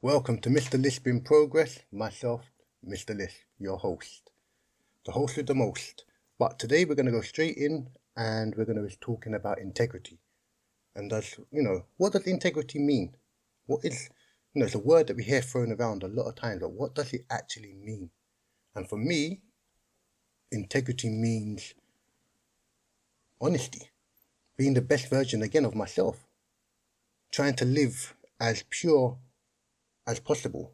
Welcome to Mr. Lisp in Progress, myself, Mr. Lisp, your host. The host with the most. But today we're going to go straight in and we're going to be talking about integrity. And what does integrity mean? What is, it's a word that we hear thrown around a lot of times, but what does it actually mean? And for me, integrity means honesty, being the best version again of myself, trying to live as pure as possible,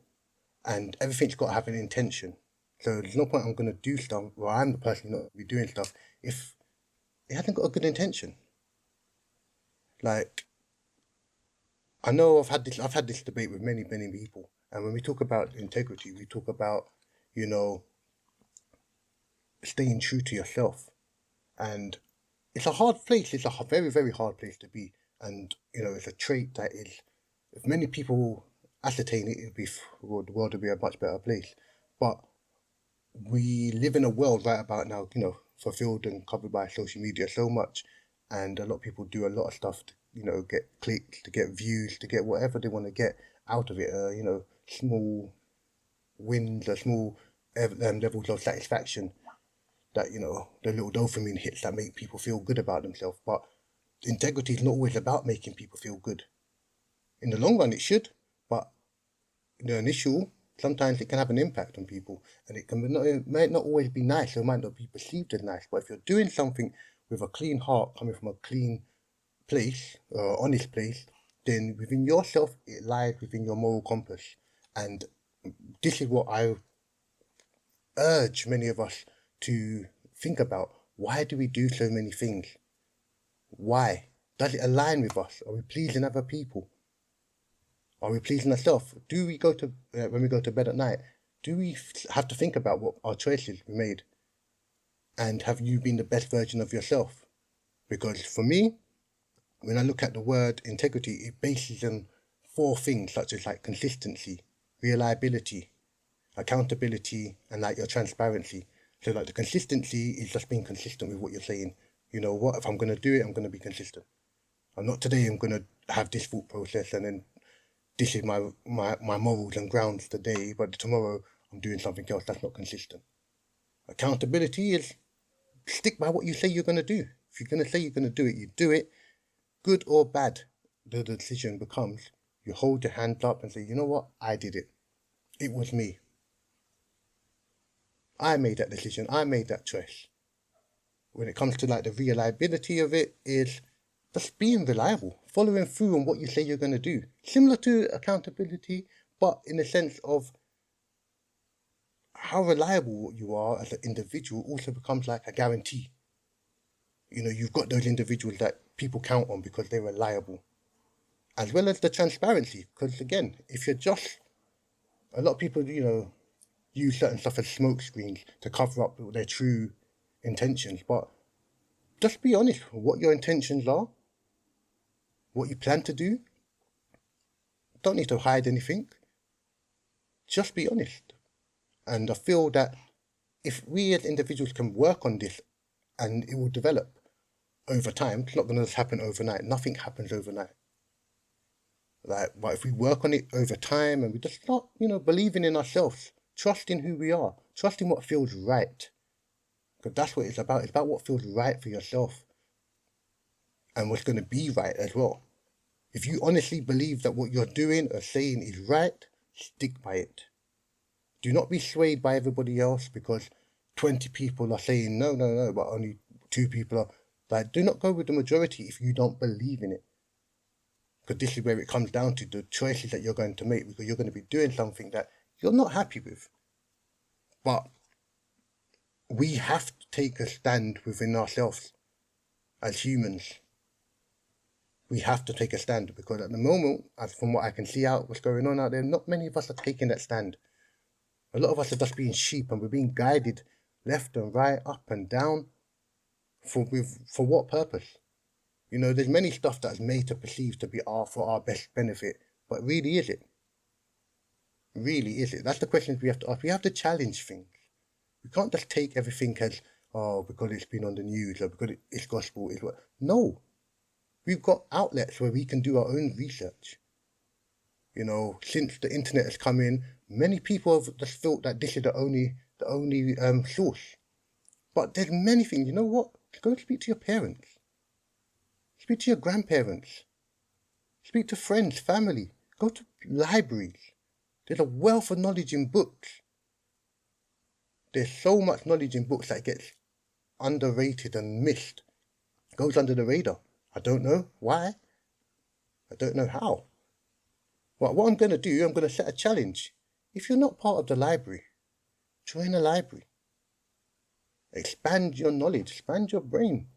and everything's got to have an intention. So there's no point I'm going to do stuff, or I'm the person not going to be doing stuff if it hasn't got a good intention. Like, I know I've had this debate with many people, and when we talk about integrity, we talk about, staying true to yourself. And it's a hard place. It's a very hard place to be. And, it's a trait that is, if many people ascertain it, the world would be a much better place. But we live in a world right about now, fulfilled and covered by social media so much. And a lot of people do a lot of stuff to, get clicks, to get views, to get whatever they want to get out of it. Small wins, small levels of satisfaction that, the little dopamine hits that make people feel good about themselves. But integrity is not always about making people feel good. In the long run, it should, but in the initial, sometimes it can have an impact on people, and it might not always be nice, or it might not be perceived as nice. But if you're doing something with a clean heart, coming from a clean place, or honest place, then within yourself, it lies within your moral compass. And this is what I urge many of us to think about. Why do we do so many things? Why? Does it align with us? Are we pleasing other people? Are we pleasing ourselves? Do we go to, when we go to bed at night, do we have to think about what our choices we made? And have you been the best version of yourself? Because for me, when I look at the word integrity, it bases on 4 things, such as like consistency, reliability, accountability, and like your transparency. So like the consistency is just being consistent with what you're saying. You know what, if I'm going to do it, I'm going to be consistent. I'm not today, I'm going to have this thought process and then this is my morals and grounds today, but tomorrow I'm doing something else. That's not consistent. Accountability is stick by what you say you're going to do. If you're going to say you're going to do it, you do it. Good or bad, the decision becomes you hold your hands up and say, you know what, I did it. It was me. I made that decision. I made that choice. When it comes to like the reliability of it, is just being reliable, following through on what you say you're going to do. Similar to accountability, but in the sense of how reliable you are as an individual also becomes like a guarantee. You've got those individuals that people count on because they're reliable. As well as the transparency, because again, if you're just, a lot of people, use certain stuff as smoke screens to cover up their true intentions, but just be honest with what your intentions are, what you plan to do. Don't need to hide anything. Just be honest. And I feel that if we as individuals can work on this, and it will develop over time, it's not going to just happen overnight. Nothing happens overnight. But if we work on it over time and we just start, believing in ourselves, trusting who we are, trusting what feels right. Because that's what it's about. It's about what feels right for yourself and what's going to be right as well. If you honestly believe that what you're doing or saying is right, stick by it. Do not be swayed by everybody else because 20 people are saying no, but only 2 people are. Like, do not go with the majority if you don't believe in it. Because this is where it comes down to the choices that you're going to make, because you're going to be doing something that you're not happy with. But we have to take a stand within ourselves as humans. We have to take a stand because at the moment, as from what I can see out, what's going on out there, not many of us are taking that stand. A lot of us are just being sheep and we're being guided left and right, up and down. For what purpose? There's many stuff that's made to perceive to be for our best benefit, but really is it? Really is it? That's the questions we have to ask. We have to challenge things. We can't just take everything as, because it's been on the news or because it's gospel. No. We've got outlets where we can do our own research. You know, since the internet has come in, many people have just felt that this is the only source. But there's many things. You know what? Go speak to your parents. Speak to your grandparents. Speak to friends, family. Go to libraries. There's a wealth of knowledge in books. There's so much knowledge in books that gets underrated and missed. Goes under the radar. I don't know why. I don't know how. But what I'm going to do, I'm going to set a challenge. If you're not part of the library, join a library. Expand your knowledge, expand your brain.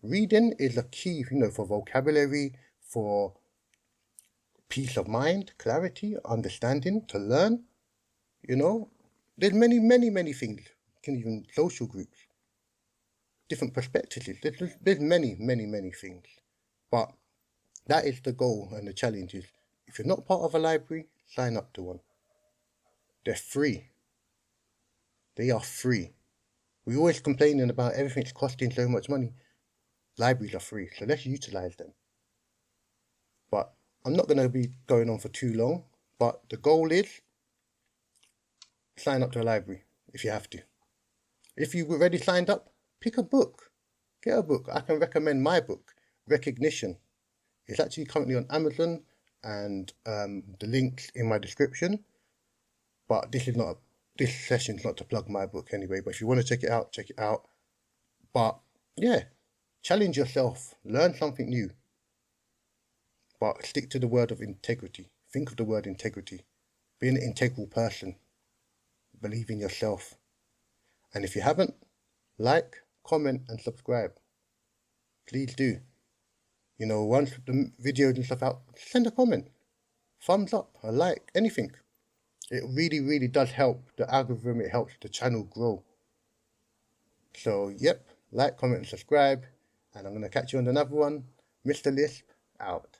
Reading is a key, for vocabulary, for peace of mind, clarity, understanding, to learn. There's many, many, many things. Can even social groups, different perspectives. There's many, many, many things. But that is the goal and the challenge is, if you're not part of a library, sign up to one. They're free. They are free. We're always complaining about everything's costing so much money. Libraries are free, so let's utilize them. But I'm not going to be going on for too long, but the goal is sign up to a library if you have to. If you've already signed up, pick a book. Get a book. I can recommend my book, Recognition. It's actually currently on Amazon, and the link's in my description. But this session's not to plug my book anyway. But if you want to check it out, check it out. But yeah, challenge yourself. Learn something new. But stick to the word of integrity. Think of the word integrity. Be an integral person. Believe in yourself. And if you haven't, like, comment, and subscribe. Please do. Once the videos and stuff out, send a comment. Thumbs up, a like, anything. It really, really does help the algorithm. It helps the channel grow. So, yep, like, comment, and subscribe. And I'm going to catch you on another one. Mr. Lisp, out.